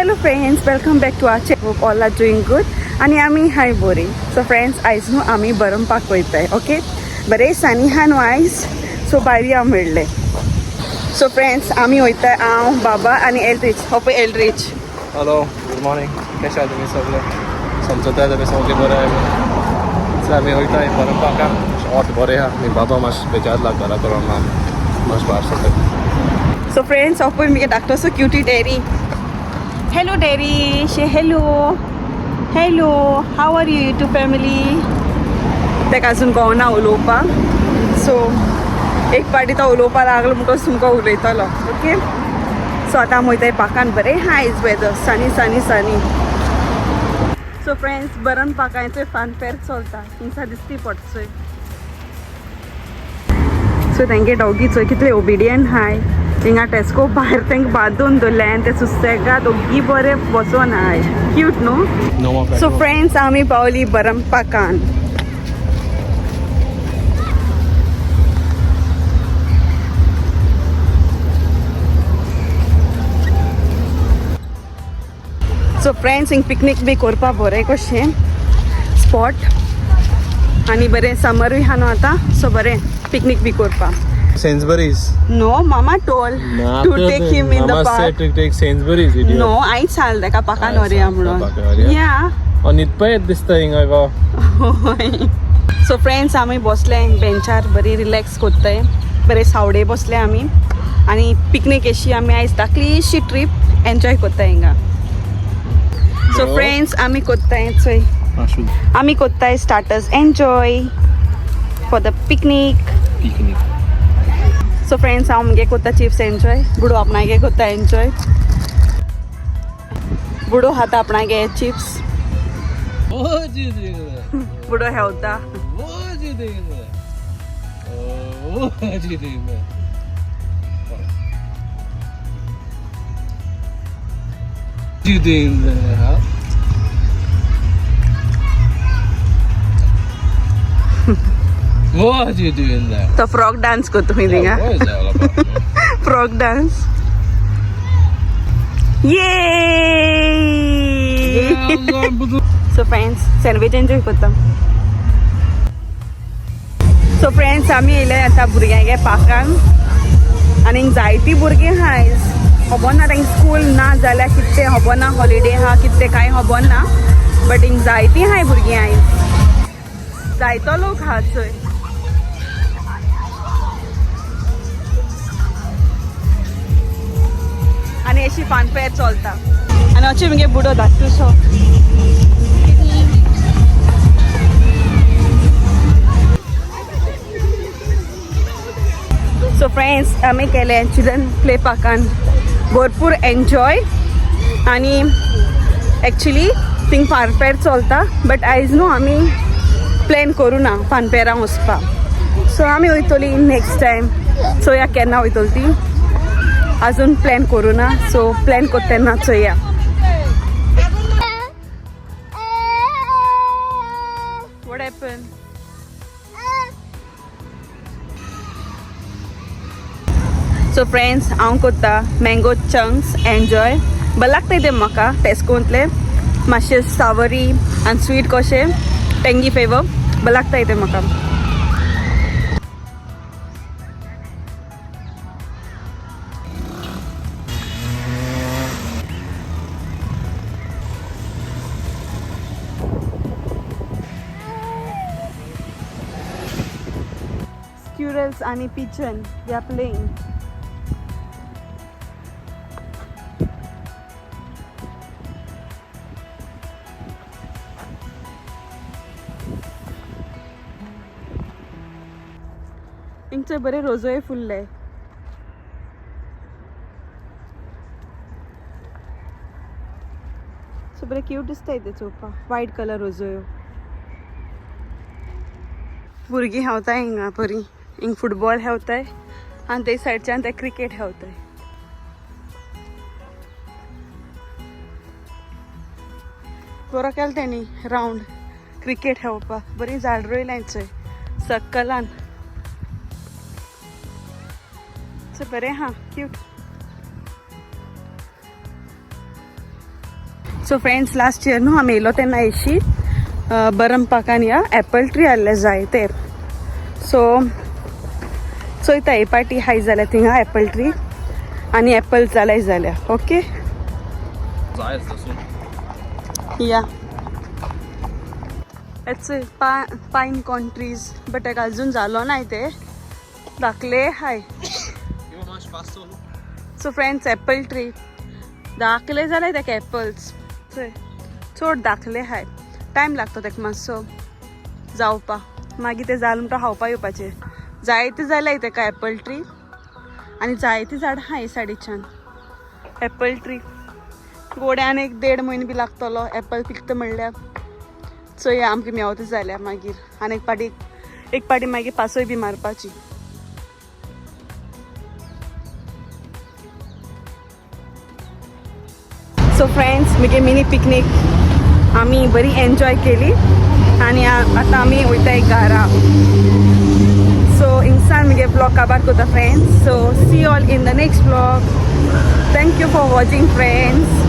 Hello friends, welcome back to our channel. Hope all are doing good. आणि आमी हाय बोरी. So friends, आयज न्हू आमी बरमपाक वयताय. ओके, बरें सानी हा न्हू आयज. सो भायरी हांव मेळ्ळे. सो फ्रेंड्स, आमी वयताय हांव, बाबा आनी एलरीच. हो पळय एलरीच. Hello, good morning. कशे आहा तुमी सगळे? समजता तुमी सगळे बरे आहा? सो आमी वयताय बरमपाका. ऑट बरें आहा. मी बाबा मातशें बेजार लागला घरा करून मातशें भायर सरता. So friends, of course, we get Dr. So cutie Dairy. Hello Dairy, say hello. Hello, how are you YouTube family? ते अजून कळना उलोवपाक. सो एक पाटी तो उलोवपाक लागलो म्हणटच तुमकां उलयतलो. ओके, सो आतां वयताय पाकान. बरें how is weather, sunny sunny sunny. So friends, बरन पाकायचो फनफेर चलता. हिंगा दिसती पडचोय. सो तेंगे डॉगी चोय कितले ओबिडियंट हाय. हिंगा टेस्को भायर तेंका बांदून दवरले आनी ते सुसेगाद ओगी बरे बसोन हाय. क्यूट न्हू. सो फ्रेंड्स, आमी पावली बरमपाकान. सो फ्रेंड्स, हिंग पिकनीक बी करपा बरें कशें स्पॉट आनी बरें समरूय आहा न्हू आतां. सो बरें पिकनीक बी करपा. Sainsbury's. No, Mama told to take him in the Mama park. said to take Sainsbury's, idiot. No, I चाल तेका पाकान व्हरया म्हणून. Yeah. न्हिदपा दिसता हिंगा गो. सो फ्रेंड्स, आमी बसले बेंचार बरी रिलॅक्स कोत्ताय. बरे सावडे बसले आमी आनी पिकनीक अशी आमी आयज धाकलीशी ट्रीप एन्जॉय कोत्ताय हिंगा. सो फ्रेंड्स, आमी कोत्ताय चोय. आमी कोत्ताय starters enjoy for the picnic. So friends, हांव मुगे कोत्ता चिप्स एन्जॉय. बुडो आपणागे कोत्ता एन्जॉय. बुडो खाता आपणागे चिप्स. बुडो हेवता. What are you doing there? तो फ्रॉक डान्स करतो मी थिंगा. What is that all about? Frock dance. ये सो फ्रेंड्स, सँडविच एन्जॉय करता. सो फ्रेंड्स, आमी येयले आतां भुरग्यांगे पाकान आनी जायतीं भुरगीं हाय. खबर ना तांकां स्कूल ना जाल्यार कितें खबर ना, हॉलिडे आहा कितें कांय खबर ना. बट हिंग जायतीं हाय भुरगीं आयज. जायतो लोक आहा चोय. आनी अशी फनफेर चलता. आनी अशें मुगे बुडो धाकटूसो. सो फ्रेंड्स, आमी केले चिल्ड्रन प्ले पार्कान भरपूर एन्जॉय. आनी एक्चुली थिंग फनफेर चलता. बट आयज न्हू आमी प्लॅन करूं ना फनफेरां वचपा. सो आमी वयतली नेक्स्ट टायम. चोया केन्ना वयतली ती. अजून प्लॅन करूं ना. सो प्लॅन करता तेन्ना चोया. What happened? सो फ्रेंड्स, हांव कोत्ता मँगो चंक्स एन्जॉय. बरें लागताय ते म्हाका टेस्कोंतले. मातशे सावरी आनी स्वीट कशें टेंगी फ्लेवर. बरें लागताय ते म्हाका. Squirrels आणि pigeon, they are playing. इंचे बरे रोजोय फुल्ले. सो बरे क्यूट दिसताय ते चोवपा. व्हायट कलर रोजोयो. भुरगीं हेवताय हिंगा बरी. हिंग फुटबॉल हेवताय आनी ते सायडच्यान ते क्रिकेट हेवताय. बरो केलो तेणी रावंड क्रिकेट हेवपाक. बरी झाड रोयल्याय चोय सक्कलान. सो बरें हा cute. So friends last year न्हू आमी येयलो तेन्ना एशी बरमपाकान या एप्पल ट्री आहले जाय ते सो चोयता हे पार्टी हाय जाल्या थिंगा एप्पल ट्री आनी एप्पल जाल्याय जाल्या ओके या इट्स पाइन कंट्रीज बट एक अजून जालो नाय ते दाखले हाय सो फ्रेंड्स एप्पल ट्री दाखले जाल्यार तेका एप्पल्स चड दाखले हाय टायम लागता तेका मातसो जावपा मागीर ते जालें म्हणटा खावपा येवपाचें जायते जाल्याय तेका एप्पल ट्री आनी जायती झाडां हाय सायडीच्यान एप्पल ट्री गोड्यान 1-1.5 म्हयनो बी लागतलो एप्पल पिकता म्हणल्यार सो या आमकां मेवता जाल्यार मागीर आनी एक पाटी मागीर पासोय बी मारपाची सो फ्रेंड्स मुगे मिनी पिकनीक आमी बरी एन्जॉय केली आनी आतां आमी वयताय घरा सो इंसान मुगे ब्लॉग काबार कोता friends so see all in the next blog thank you for watching friends